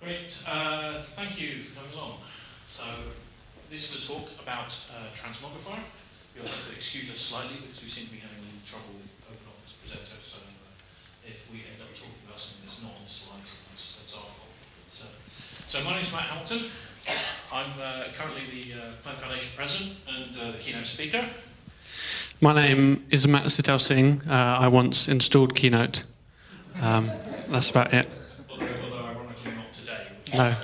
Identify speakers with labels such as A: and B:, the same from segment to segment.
A: Great, thank you for coming along. So, this is a talk about Transmogrifier. You'll have to excuse us slightly because we seem to be having a little trouble with OpenOffice Presenter, so if we end up talking about something that's not on the slides, that's our fault. So my name's Matt Hamilton. I'm currently the Plan Foundation President and the keynote speaker.
B: My name is Matt Singh. I once installed Keynote. That's about it.
A: Although ironically not today.
B: No.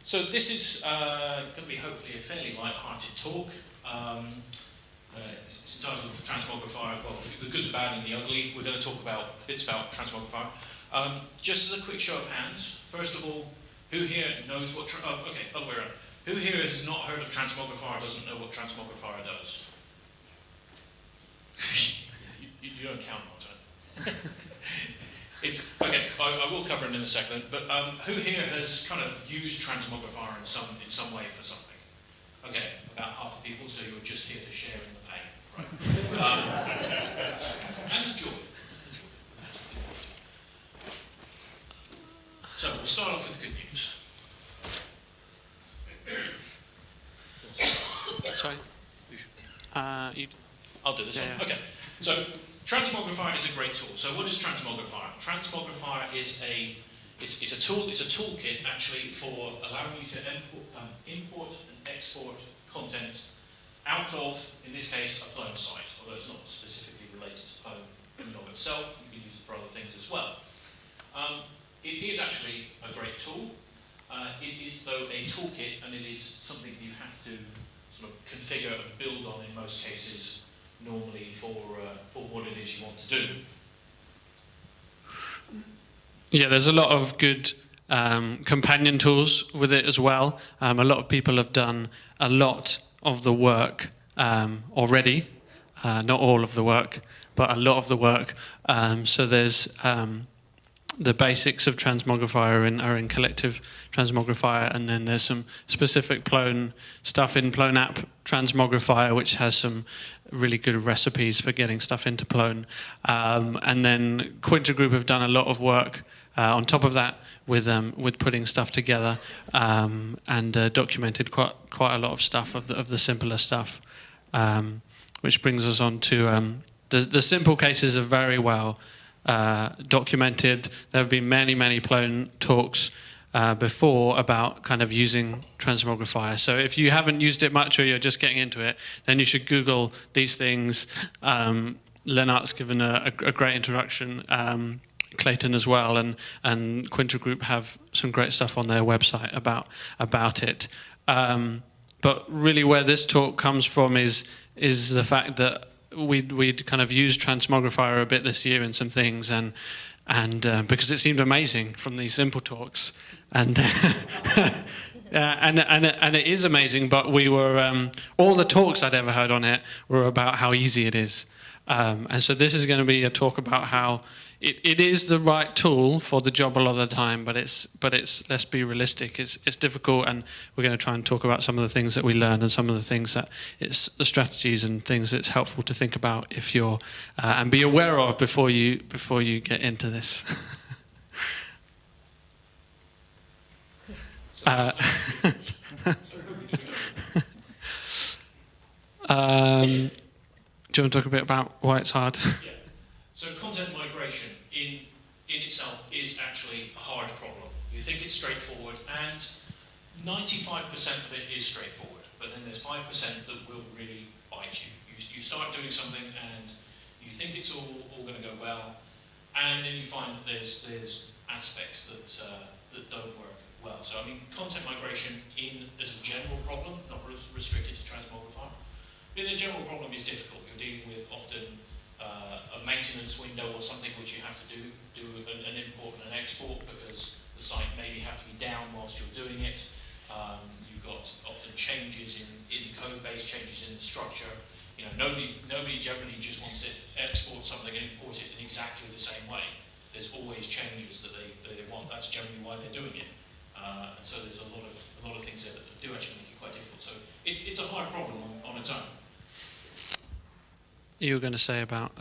A: So this is going to be hopefully a fairly light-hearted talk. It's entitled Transmogrifier. Well, the good, the bad, and the ugly. We're going to talk about bits about Transmogrifier. Just as a quick show of hands, first of all, who here knows what? Okay, other way around. Who here has not heard of Transmogrifier, doesn't know what Transmogrifier does? you don't count, Martin. It's okay. I will cover it in a second. But who here has kind of used Transmogrifier in some way for something? Okay, about half the people. So you're just here to share in the pain, right? And enjoy. So we'll start off with the good news.
B: Sorry?
A: I'll do this one. Yeah. Okay. So Transmogrifier is a great tool. So what is Transmogrifier? Transmogrifier is a tool. It's a toolkit actually for allowing you to import and export content out of, in this case, a Plone site. Although it's not specifically related to Plone in and of itself, you can use it for other things as well. It is actually a great tool. It is, though, a toolkit, and it is something you have to sort of configure and build on in most cases, normally for what it is you want to do.
B: Yeah, there's a lot of good companion tools with it as well. A lot of people have done a lot of the work already. Not all of the work, but a lot of the work. So there's the basics of Transmogrifier are in collective Transmogrifier, and then there's some specific Plone stuff in Plone app Transmogrifier, which has some really good recipes for getting stuff into Plone. And then Quinter Group have done a lot of work on top of that with putting stuff together and documented quite a lot of stuff of the simpler stuff, which brings us on to the simple cases are very well documented. There have been many Plone talks before about kind of using Transmogrifier. So if you haven't used it much or you're just getting into it, then you should Google these things. Lennart's given a great introduction, Clayton as well, and Quinter Group have some great stuff on their website about it. But really where this talk comes from is the fact that we'd kind of used Transmogrifier a bit this year in some things, and because it seemed amazing from these simple talks, and and it is amazing. But we were all the talks I'd ever heard on it were about how easy it is, and so this is going to be a talk about how it is the right tool for the job a lot of the time, but it's let's be realistic, it's difficult, and we're going to try and talk about some of the things that we learned and some of the things that it's the strategies and things that's helpful to think about if you're and be aware of before you get into this. Do you want to talk a bit about why it's hard?
A: Yeah. So content migration in itself is actually a hard problem. You think it's straightforward, and 95% of it is straightforward, but then there's 5% that will really bite you. You start doing something and you think it's all going to go well, and then you find that there's aspects that don't work well. So I mean, content migration as a general problem, not restricted to Transmogrifier. Being a general problem is difficult. You're dealing with often a maintenance window or something which you have to do an import and an export because the site maybe have to be down whilst you're doing it. You've got often changes in code base, changes in the structure. You know, nobody generally just wants to export something and import it in exactly the same way. There's always changes that they want. That's generally why they're doing it. And so there's a lot of things there that do actually make it quite difficult. So it's a hard problem on its own.
B: You were going to say about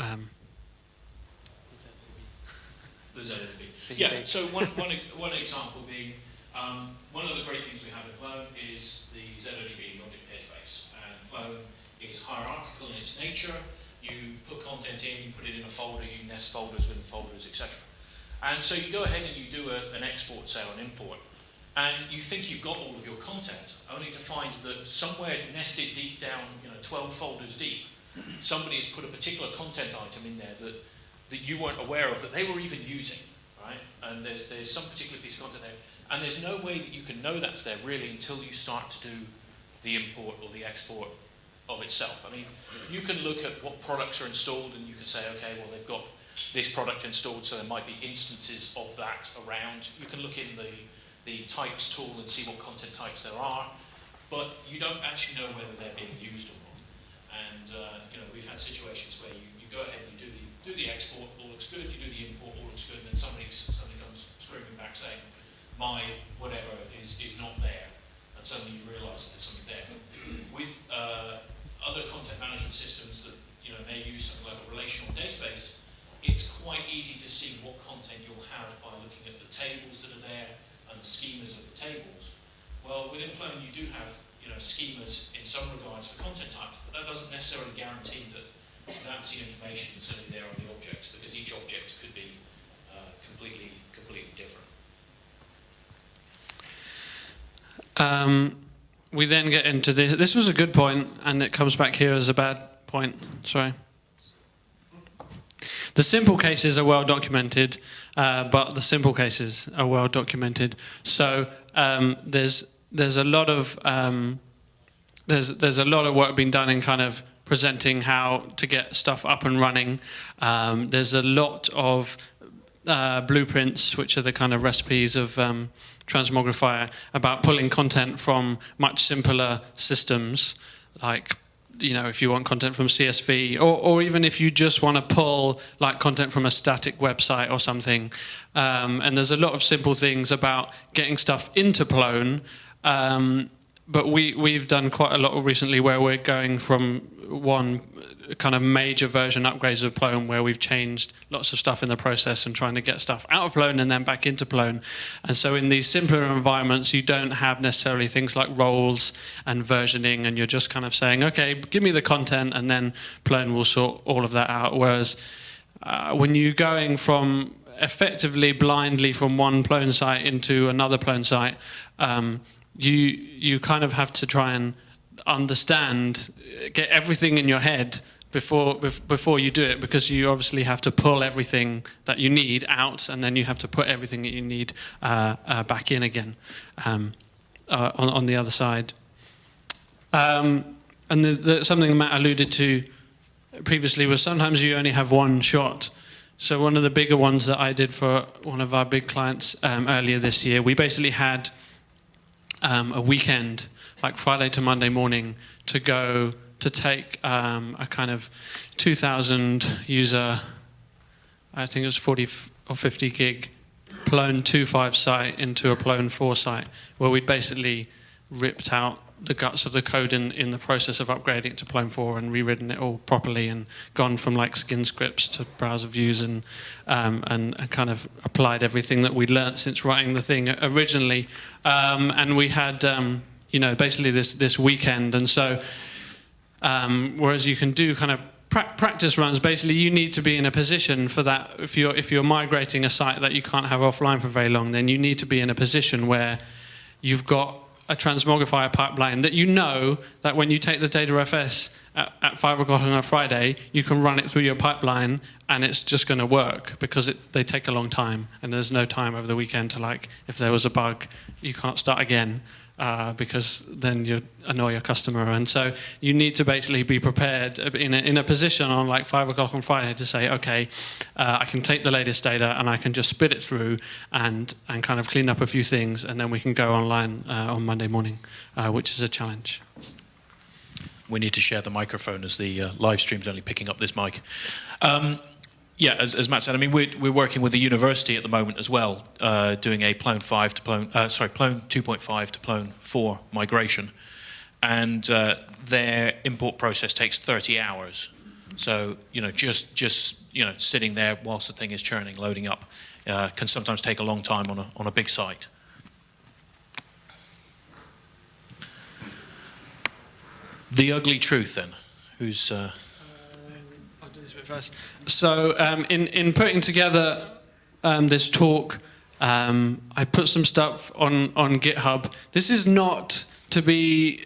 A: The ZODB. Yeah, so one example being, one of the great things we have in Clone is the ZODB object database. And Clone is hierarchical in its nature. You put content in, you put it in a folder, you nest folders within folders, etc. And so you go ahead and you do an export, say, or an import, and you think you've got all of your content, only to find that somewhere nested deep down, 12 folders deep, somebody has put a particular content item in there that you weren't aware of, that they were even using, right? And there's some particular piece of content there, and there's no way that you can know that's there really until you start to do the import or the export of itself. I mean, you can look at what products are installed and you can say, okay, well, they've got this product installed, so there might be instances of that around. You can look in the types tool and see what content types there are, but you don't actually know whether they're being used or not. And we've had situations where you go ahead and you do the export, all looks good, you do the import, all looks good, and then somebody comes screaming back saying, my whatever is not there, and suddenly you realise that there's something there. With other content management systems that may use something like a relational database, it's quite easy to see what content you'll have by looking at the tables that are there and the schemas of the tables. Well, within Clone you do have schemas in some regards for content types, but that doesn't necessarily guarantee that that's the information that's only there on the objects, because each object could be completely different.
B: We then get into this. This was a good point, and it comes back here as a bad point. Sorry. The simple cases are well documented, but the simple cases are well documented. So there's a lot of there's a lot of work being done in kind of presenting how to get stuff up and running. There's a lot of blueprints, which are the kind of recipes of Transmogrifier, about pulling content from much simpler systems, like if you want content from CSV, or even if you just want to pull like content from a static website or something. And there's a lot of simple things about getting stuff into Plone. But we've done quite a lot recently where we're going from one kind of major version upgrades of Plone where we've changed lots of stuff in the process and trying to get stuff out of Plone and then back into Plone. And so in these simpler environments, you don't have necessarily things like roles and versioning, and you're just kind of saying, okay, give me the content, and then Plone will sort all of that out. Whereas when you're going from effectively blindly from one Plone site into another Plone site, you kind of have to try and understand, get everything in your head before you do it, because you obviously have to pull everything that you need out, and then you have to put everything that you need back in again on the other side. And something Matt alluded to previously was sometimes you only have one shot. So one of the bigger ones that I did for one of our big clients earlier this year, we basically had a weekend, like Friday to Monday morning, to go to take a kind of 2,000 user, I think it was 40 or 50 gig Plone 2.5 site into a Plone 4 site, where we'd basically ripped out the guts of the code in the process of upgrading it to Plone 4 and rewritten it all properly, and gone from like skin scripts to browser views, and kind of applied everything that we'd learnt since writing the thing originally. And we had basically this weekend, and so whereas you can do kind of practice runs, basically you need to be in a position for that. If you're migrating a site that you can't have offline for very long, then you need to be in a position where you've got a Transmogrifier pipeline that that when you take the data FS at 5 o'clock on a Friday, you can run it through your pipeline and it's just going to work, because they take a long time, and there's no time over the weekend to, like, if there was a bug, you can't start again. Because then you annoy your customer, and so you need to basically be prepared in a position on like 5 o'clock on Friday to say, okay, I can take the latest data and I can just spit it through and kind of clean up a few things, and then we can go online on Monday morning, which is a challenge.
C: We need to share the microphone as the live stream's only picking up this mic. Yeah, as Matt said, I mean, we're working with the university at the moment as well, doing a Plone 2.5 to Plone 4 migration, and their import process takes 30 hours. So just sitting there whilst the thing is churning, loading up, can sometimes take a long time on a big site. The ugly truth, then. Who's...
B: I'll do this bit first. So in putting together this talk, I put some stuff on GitHub. This is not to be...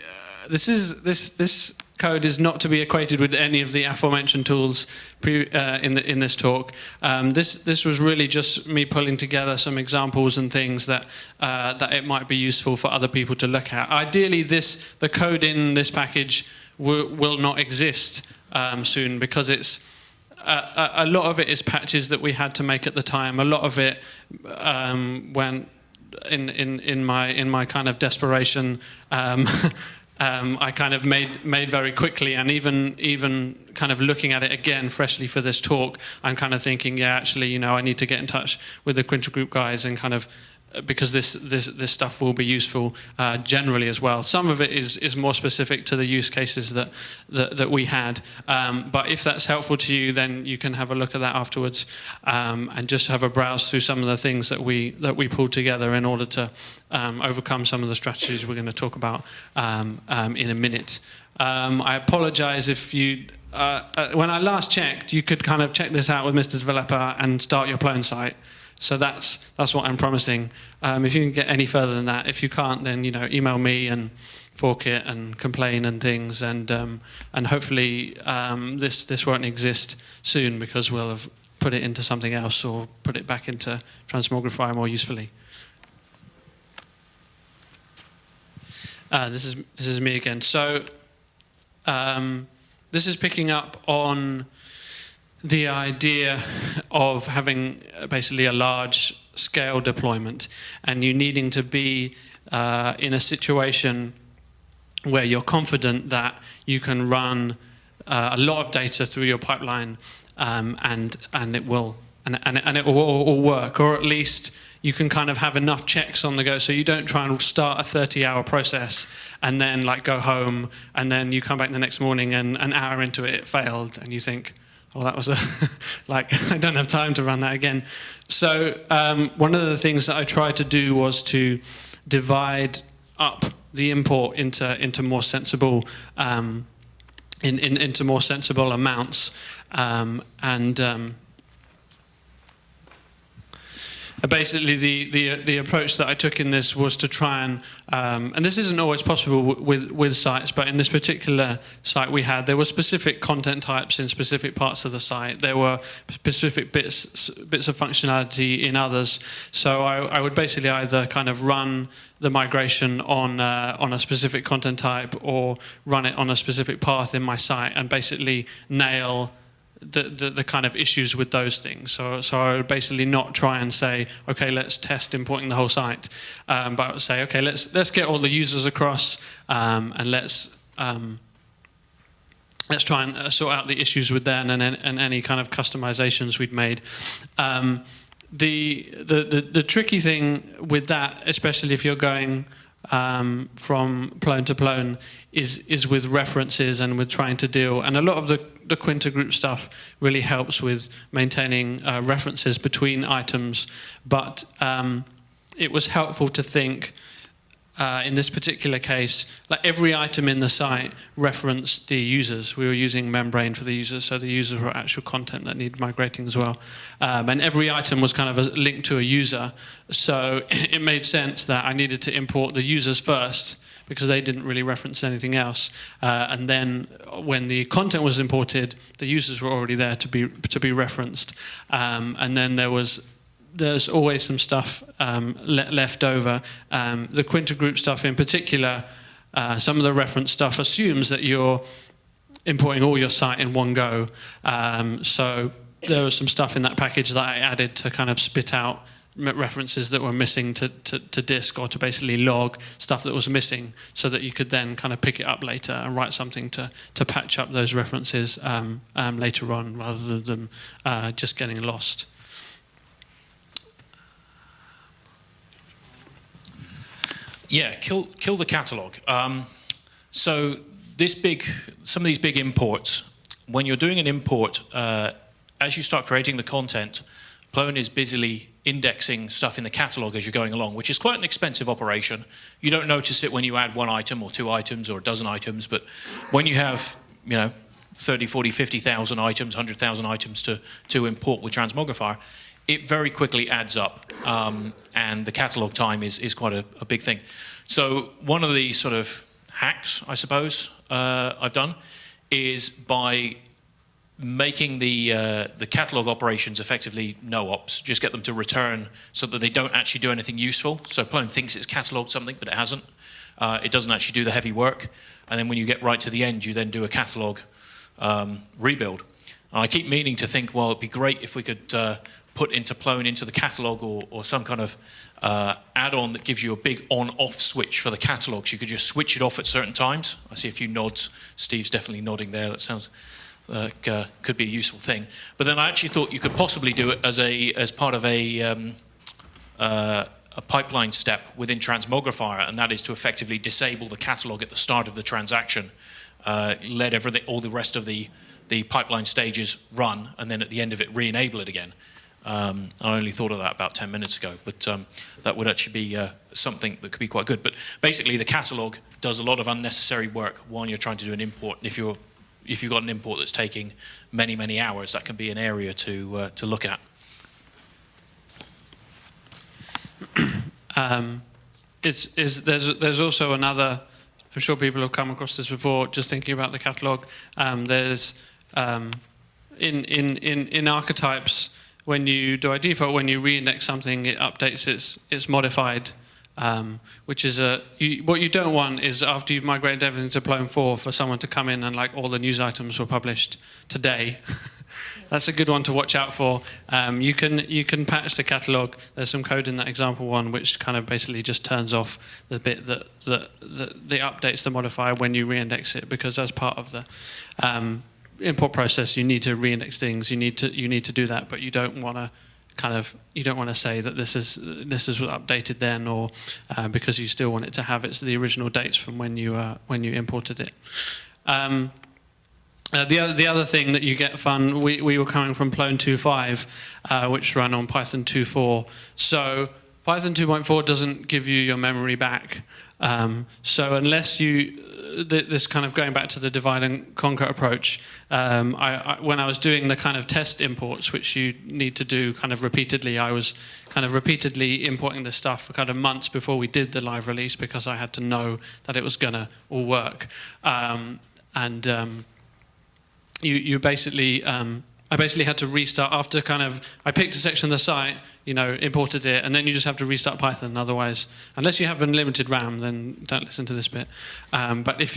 B: This code is not to be equated with any of the aforementioned tools in this talk. This was really just me pulling together some examples and things that it might be useful for other people to look at. Ideally, the code in this package will not exist soon, because it's a lot of it is patches that we had to make at the time. A lot of it went in my kind of desperation. I kind of made very quickly, and even kind of looking at it again freshly for this talk, I'm kind of thinking, yeah, actually, I need to get in touch with the Quinter Group guys, and kind of, because this stuff will be useful generally as well. Some of it is more specific to the use cases that we had, but if that's helpful to you, then you can have a look at that afterwards, and just have a browse through some of the things that we pulled together in order to overcome some of the strategies we're going to talk about in a minute. I apologize if you... when I last checked, you could kind of check this out with Mr. Developer and start your Plone site. So that's what I'm promising. If you can get any further than that, if you can't, then email me and fork it and complain and things, and hopefully this won't exist soon, because we'll have put it into something else or put it back into Transmogrifier more usefully. This is me again. So this is picking up on the idea of having basically a large scale deployment, and you needing to be in a situation where you're confident that you can run a lot of data through your pipeline, and it will all work, or at least you can kind of have enough checks on the go, so you don't try and start a 30-hour process and then go home, and then you come back the next morning and an hour into it failed, and you think, oh, that was I don't have time to run that again. So one of the things that I tried to do was to divide up the import into more sensible into more sensible amounts, basically the approach that I took in this was to try and this isn't always possible with sites, but in this particular site we had, there were specific content types in specific parts of the site. There were specific bits of functionality in others. So I would basically either kind of run the migration on a specific content type, or run it on a specific path in my site, and basically nail the kind of issues with those things. So I would basically not try and say, okay, let's test importing the whole site, but I would say, okay, let's get all the users across, and let's try and sort out the issues with that, and any kind of customizations we'd made. The tricky thing with that, especially if you're going from Plone to Plone, is with references and with trying to deal, and a lot of the Quinter Group stuff really helps with maintaining references between items, but it was helpful to think in this particular case, every item in the site referenced the users. We were using Membrane for the users, so the users were actual content that needed migrating as well. And every item was kind of linked to a user, so it made sense that I needed to import the users first, because they didn't really reference anything else. And then when the content was imported, the users were already there to be referenced. And then there's always some stuff left over. The Quinter Group stuff in particular, some of the reference stuff assumes that you're importing all your site in one go. So there was some stuff in that package that I added to kind of spit out references that were missing to disk, or to basically log stuff that was missing, so that you could then kind of pick it up later and write something to patch up those references later on, rather than just getting lost.
C: Yeah, kill the catalog. So some of these big imports, when you're doing an import, as you start creating the content, Plone is busily indexing stuff in the catalog as you're going along, which is quite an expensive operation. You don't notice it when you add 1 item or 2 items or a dozen items, but when you have, 30, 40, 50,000 items, 100,000 items to import with Transmogrifier, it very quickly adds up, and the catalog time is quite a big thing. So one of the sort of hacks, I suppose, I've done is by making the catalog operations effectively no ops, just get them to return so that they don't actually do anything useful. So Plone thinks it's cataloged something, but it hasn't. It doesn't actually do the heavy work. And then when you get right to the end, you then do a catalog rebuild. And I keep meaning to think, well, it'd be great if we could put into Plone into the catalog or some kind of add-on that gives you a big on-off switch for the catalog. So you could just switch it off at certain times. I see a few nods. Steve's definitely nodding there. That sounds could be a useful thing. But then I actually thought you could possibly do it as part of a pipeline step within Transmogrifier, and that is to effectively disable the catalog at the start of the transaction, let all the rest of the pipeline stages run, and then at the end of it re-enable it again. I only thought of that about 10 minutes ago, but that would actually be something that could be quite good. But basically, the catalog does a lot of unnecessary work while you're trying to do an import. And if you've got an import that's taking many, many hours, that can be an area to look at.
B: There's also another. I'm sure people have come across this before. Just thinking about the catalog, there's in archetypes, when you do a default, when you reindex something, it updates its modified. Which is what you don't want is after you've migrated everything to Plone 4 for someone to come in and like all the news items were published today. That's a good one to watch out for. You can patch the catalog. There's some code in that example one which kind of basically just turns off the bit that updates the modifier when you reindex it, because as part of the import process you need to reindex things. You need to do that, but you don't want to say that this is updated then, or because you still want it to have the original dates from when you imported it. The other thing that you get fun, we were coming from Plone 2.5, which ran on Python 2.4. So Python 2.4 doesn't give you your memory back. So unless this kind of going back to the divide and conquer approach, when I was doing the kind of test imports, which you need to do kind of repeatedly, I was kind of repeatedly importing this stuff for kind of months before we did the live release, because I had to know that it was going to all work. You basically, I basically had to restart after I picked a section of the site, imported it, and then you just have to restart Python. Otherwise, unless you have unlimited RAM, then don't listen to this bit. But if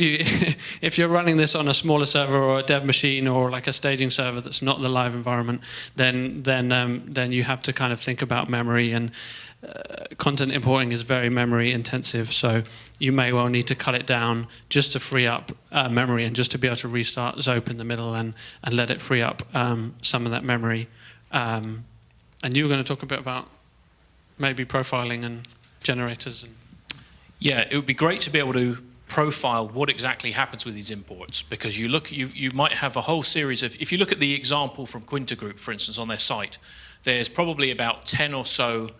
B: you're running this on a smaller server or a dev machine or like a staging server that's not the live environment, then you have to kind of think about memory, and content importing is very memory intensive. So you may well need to cut it down just to free up memory, and just to be able to restart Zope in the middle and let it free up some of that memory. And you were going to talk a bit about maybe profiling and generators.
C: Yeah, it would be great to be able to profile what exactly happens with these imports, because you might have a whole series of, if you look at the example from Quinta Group, for instance, on their site, there's probably about 10 or so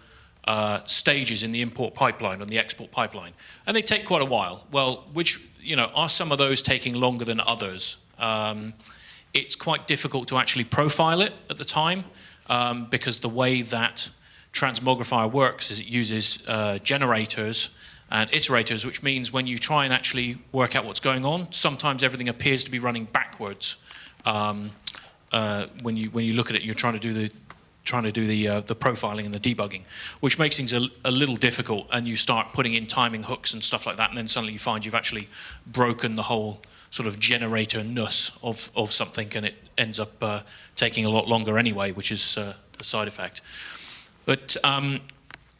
C: stages in the import pipeline, on the export pipeline, and they take quite a while. Well, are some of those taking longer than others? It's quite difficult to actually profile it at the time, because the way that Transmogrifier works is it uses generators and iterators, which means when you try and actually work out what's going on, sometimes everything appears to be running backwards. When you look at it, you're trying to do the profiling and the debugging, which makes things a little difficult, and you start putting in timing hooks and stuff like that, and then suddenly you find you've actually broken the whole sort of generator-ness of something, and it ends up taking a lot longer anyway, which is a side effect. But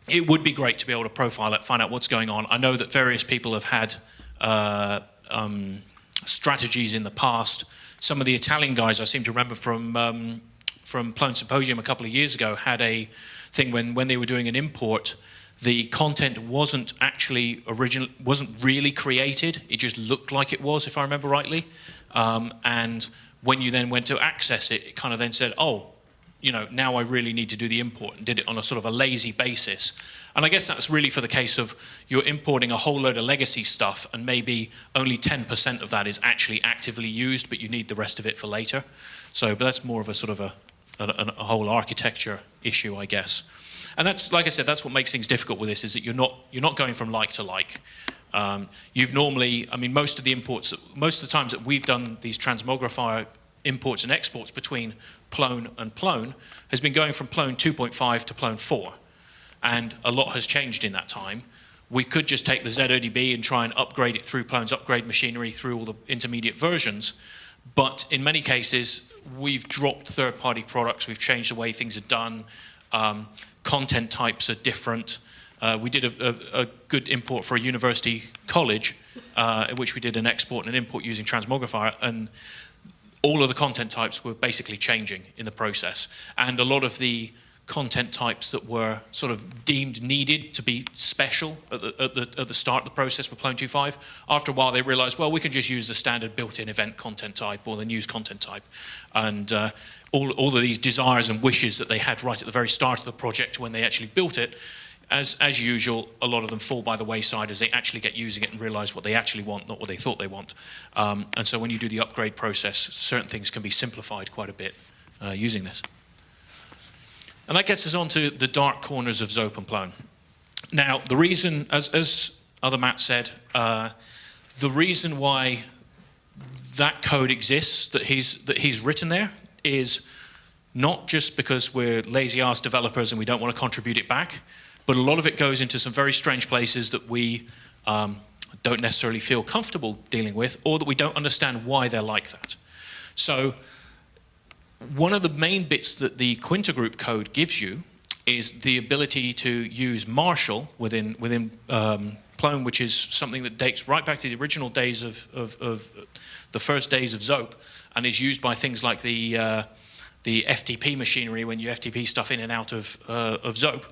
C: it would be great to be able to profile it, find out what's going on. I know that various people have had strategies in the past. Some of the Italian guys, I seem to remember from Plone Symposium a couple of years ago, had a thing when they were doing an import, the content wasn't really created. It just looked like it was, if I remember rightly. And when you then went to access it, it kind of then said, oh, now I really need to do the import, and did it on a sort of a lazy basis. And I guess that's really for the case of you're importing a whole load of legacy stuff and maybe only 10% of that is actually actively used, but you need the rest of it for later. So, but that's more of a sort of a whole architecture issue, I guess. And that's, like I said, that's what makes things difficult with this, is that you're not going from like to like. You've normally, I mean, most of the times that we've done these Transmogrifier imports and exports between Plone and Plone has been going from Plone 2.5 to Plone 4. And a lot has changed in that time. We could just take the ZODB and try and upgrade it through Plone's upgrade machinery through all the intermediate versions. But in many cases, we've dropped third-party products. We've changed the way things are done. Content types are different. We did a good import for a university college, in which we did an export and an import using Transmogrifier, and all of the content types were basically changing in the process. And a lot of the content types that were sort of deemed needed to be special at the start of the process with Plone 2.5, after a while they realized, well, we can just use the standard built-in event content type or the news content type. And all of these desires and wishes that they had right at the very start of the project when they actually built it, as usual, a lot of them fall by the wayside as they actually get using it and realize what they actually want, not what they thought they want. And so when you do the upgrade process, certain things can be simplified quite a bit using this. And that gets us on to the dark corners of Zope and Plone. Now, the reason, as other Matt said, the reason why that code exists, that he's written there, is not just because we're lazy-ass developers and we don't want to contribute it back, but a lot of it goes into some very strange places that we don't necessarily feel comfortable dealing with, or that we don't understand why they're like that. So one of the main bits that the Quinta group code gives you is the ability to use Marshall within Plone, which is something that dates right back to the original days of the first days of Zope, and is used by things like the FTP machinery when you FTP stuff in and out of Zope.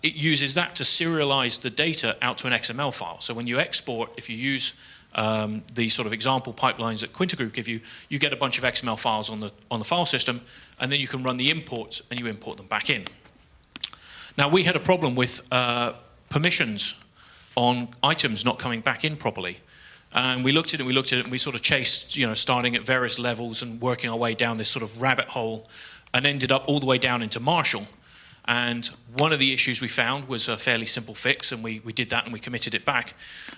C: It uses that to serialize the data out to an XML file. So when you export, if you use the sort of example pipelines that Quinta Group give you, you get a bunch of XML files on the file system, and then you can run the imports and you import them back in. Now, we had a problem with permissions on items not coming back in properly. And we looked at it, and we sort of chased, starting at various levels and working our way down this sort of rabbit hole, and ended up all the way down into Marshall. And one of the issues we found was a fairly simple fix, and we did that and we committed it back.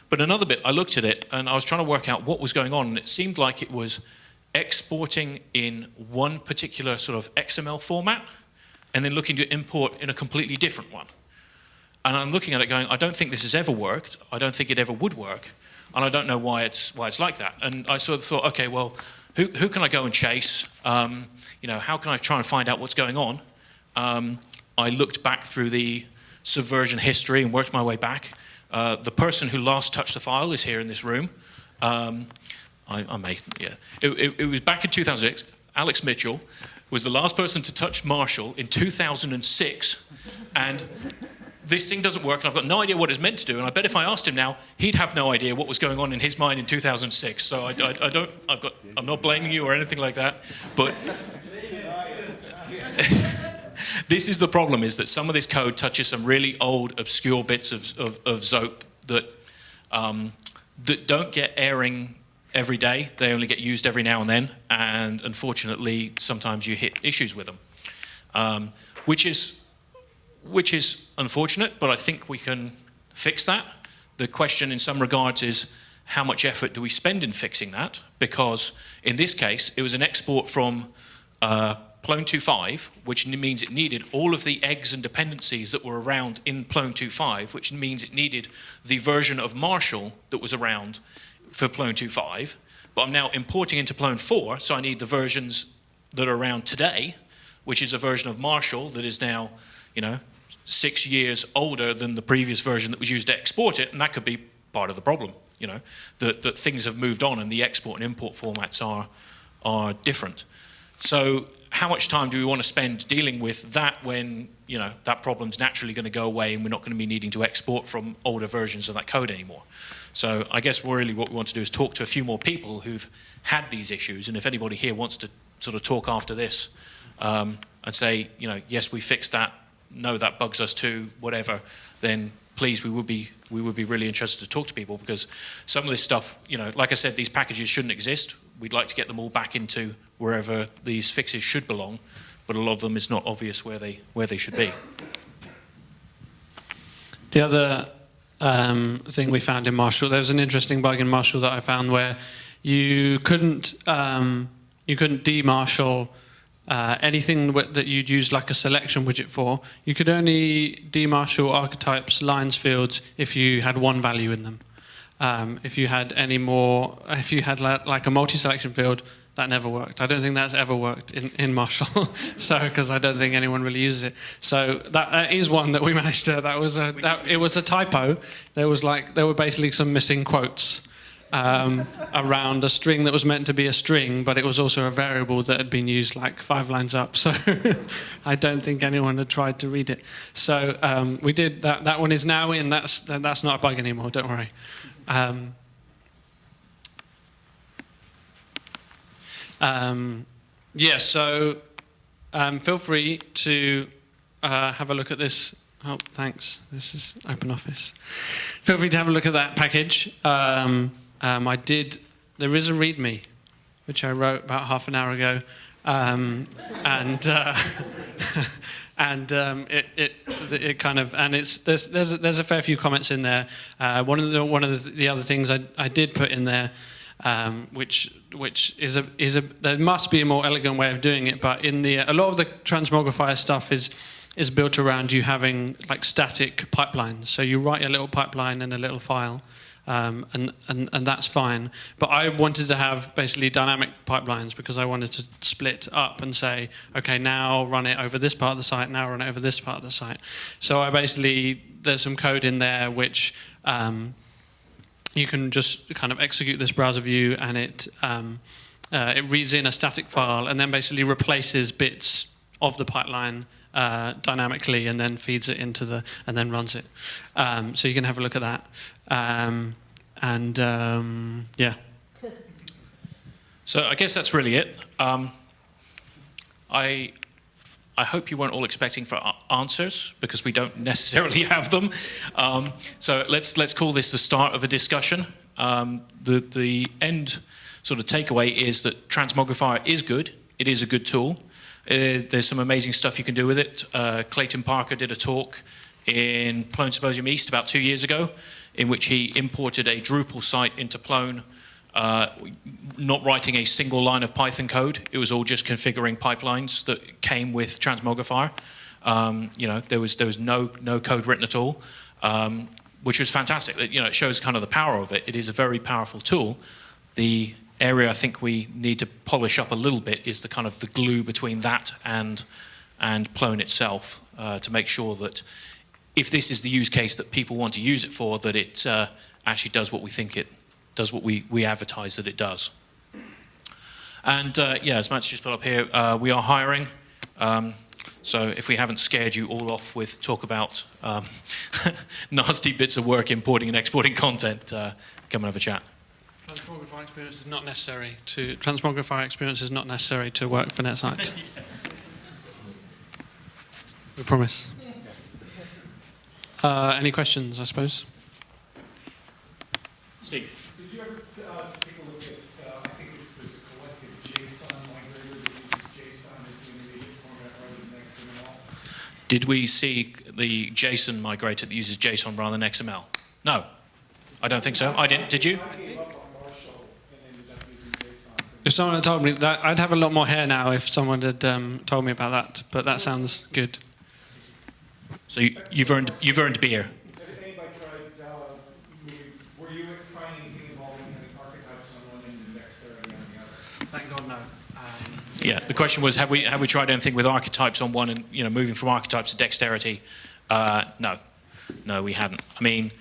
C: But another bit, I looked at it and I was trying to work out what was going on, and it seemed like it was exporting in one particular sort of XML format and then looking to import in a completely different one. And I'm looking at it going, I don't think this has ever worked. I don't think it ever would work. And I don't know why it's like that. And I sort of thought, okay, well, who can I go and chase? How can I try and find out what's going on? I looked back through the Subversion history and worked my way back. The person who last touched the file is here in this room. It was back in 2006. Alex Mitchell was the last person to touch Marshall in 2006, and this thing doesn't work, and I've got no idea what it's meant to do, and I bet if I asked him now, he'd have no idea what was going on in his mind in 2006. So I'm not blaming you or anything like that, but this is the problem, is that some of this code touches some really old, obscure bits of Zope that don't get airing every day. They only get used every now and then, and unfortunately, sometimes you hit issues with them, which is unfortunate, but I think we can fix that. The question in some regards is, how much effort do we spend in fixing that? Because in this case, it was an export from Plone 2.5, which means it needed all of the eggs and dependencies that were around in Plone 2.5, which means it needed the version of Marshall that was around for Plone 2.5. But I'm now importing into Plone 4, so I need the versions that are around today, which is a version of Marshall that is now, 6 years older than the previous version that was used to export it, and that could be part of the problem, that things have moved on and the export and import formats are different. So how much time do we want to spend dealing with that when, that problem's naturally going to go away and we're not going to be needing to export from older versions of that code anymore? So I guess really what we want to do is talk to a few more people who've had these issues, and if anybody here wants to sort of talk after this and say, yes, we fixed that. No, that bugs us too. Whatever. Then please, we would be really interested to talk to people, because some of this stuff, like I said, these packages shouldn't exist. We'd like to get them all back into wherever these fixes should belong, but a lot of them is not obvious where they should be.
B: The other thing we found in Marshall, there was an interesting bug in Marshall that I found where you couldn't demarshal anything that you'd use like a selection widget for. You could only demarshal archetypes, lines, fields if you had one value in them. If you had like a multi-selection field, that never worked. I don't think that's ever worked in Marshall, so because I don't think anyone really uses it. So that is one that we managed to. It was a typo. There were basically some missing quotes around a string that was meant to be a string, but it was also a variable that had been used like 5 lines up. So I don't think anyone had tried to read it. So we did that. That one is now in. That's not a bug anymore. Don't worry. So feel free to have a look at this. Oh, thanks. This is OpenOffice. Feel free to have a look at that package. There is a README, which I wrote about half an hour ago, it kind of, and there's a fair few comments in there. One of the other things I did put in there, which is there must be a more elegant way of doing it, but a lot of the Transmogrifier stuff is built around you having like static pipelines. So you write a little pipeline in a little file, and that's fine. But I wanted to have basically dynamic pipelines because I wanted to split up and say, okay, now run it over this part of the site, now run it over this part of the site. So there's some code in there which you can just kind of execute this browser view, and it reads in a static file and then basically replaces bits of the pipeline dynamically, and then feeds it into and then runs it. So you can have a look at that. Yeah.
C: So I guess that's really it. I hope you weren't all expecting for answers, because we don't necessarily have them. So let's call this the start of a discussion. The end sort of takeaway is that Transmogrifier is good. It is a good tool. There's some amazing stuff you can do with it. Clayton Parker did a talk in Plone Symposium East about 2 years ago, in which he imported a Drupal site into Plone, not writing a single line of Python code. It was all just configuring pipelines that came with Transmogrifier. There was no code written at all, which was fantastic. It shows kind of the power of it. It is a very powerful tool. The area I think we need to polish up a little bit is the kind of the glue between that and Plone itself, to make sure that if this is the use case that people want to use it for, that it actually does what we think it does, what we advertise that it does. And as Matt's just put up here, we are hiring. So if we haven't scared you all off with talk about nasty bits of work importing and exporting content, come and have a chat.
B: Transmogrifier experience is not necessary to work for NetSite. We promise. Any questions, I suppose?
C: Steve.
D: Did you ever take a look at, I think there's a collective JSON migrator that uses JSON as the intermediate format rather than XML?
C: Did we see the JSON migrator that uses JSON rather than XML? No, I don't think so. I didn't. Did you?
D: I gave up on Marshall and ended up using JSON.
B: If someone had told me that, I'd have a lot more hair now if someone had told me about that. But that sounds good.
C: So you've earned beer.
D: Have anybody tried, were you trying anything involving having archetypes on one end and dexterity on the other?
B: Thank God, no.
C: Yeah, the question was, have we tried anything with archetypes on one and moving from archetypes to dexterity? No, we hadn't. I mean,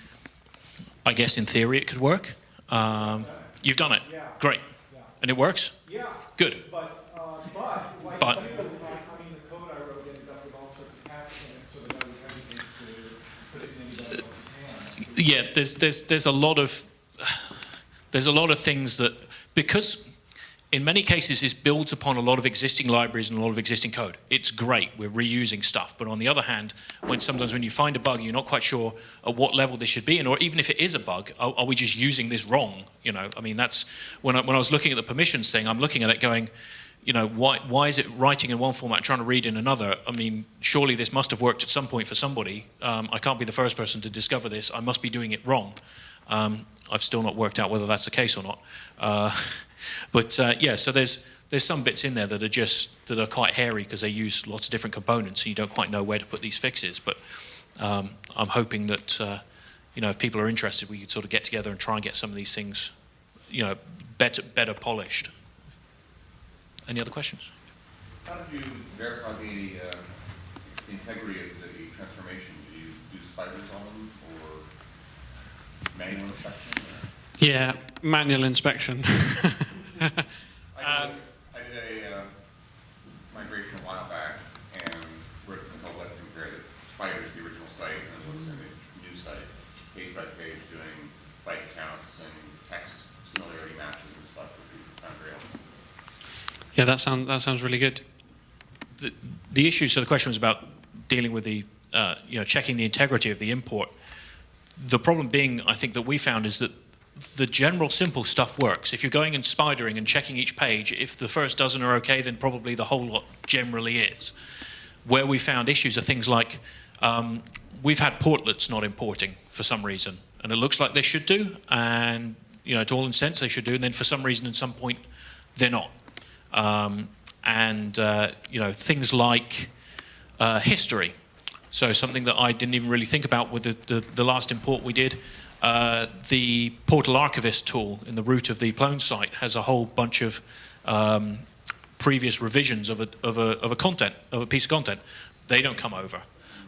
C: I guess in theory it could work. You've done it.
D: Yeah.
C: Great.
D: Yeah.
C: And it works?
D: Yeah.
C: Good.
D: But like
C: But-
D: you, the code I wrote ended up with all sorts of hacks in it, so that I would hesitate to put it in anybody else's hands.
C: Yeah, there's a lot of things that, because in many cases, this builds upon a lot of existing libraries and a lot of existing code. It's great, we're reusing stuff. But on the other hand, sometimes when you find a bug, you're not quite sure at what level this should be, and or even if it is a bug, are we just using this wrong? You know, I mean, that's when I was looking at the permissions thing, I'm looking at it going, you know, why is it writing in one format, trying to read in another? I mean, surely this must have worked at some point for somebody. I can't be the first person to discover this. I must be doing it wrong. I've still not worked out whether that's the case or not. But yeah, so there's some bits in there that are quite hairy because they use lots of different components, so you don't quite know where to put these fixes. But I'm hoping that you know, if people are interested, we could sort of get together and try and get some of these things, you know, better polished. Any other questions?
E: How did you verify the integrity of the transformation? Did you do spiders on them or manual inspection? Or?
B: Yeah, manual inspection.
E: I did a migration a while back and wrote something called Let's Compare the Spiders, the original site, and then looks at the new site, page by page, doing byte counts and text similarity matches and stuff, which we found very helpful.
B: Yeah, that sounds really good.
C: The issue, so the question was about dealing with the, you know, checking the integrity of the import. The problem being, I think, that we found is that the general simple stuff works. If you're going and spidering and checking each page, if the first dozen are okay, then probably the whole lot generally is. Where we found issues are things like, we've had portlets not importing for some reason, and it looks like they should do, and you know, to all intents they should do, and then for some reason at some point they're not. You know, things like history. So something that I didn't even really think about with the last import we did. The Portal Archivist tool in the root of the Plone site has a whole bunch of previous revisions of a piece of content. They don't come over.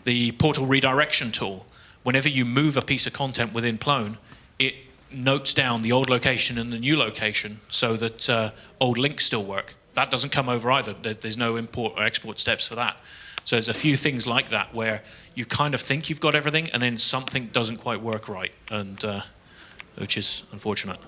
C: The Portal Redirection tool, whenever you move a piece of content within Plone, it notes down the old location and the new location so that old links still work. That doesn't come over either. There's no import or export steps for that. So there's a few things like that where you kind of think you've got everything and then something doesn't quite work right, and which is unfortunate.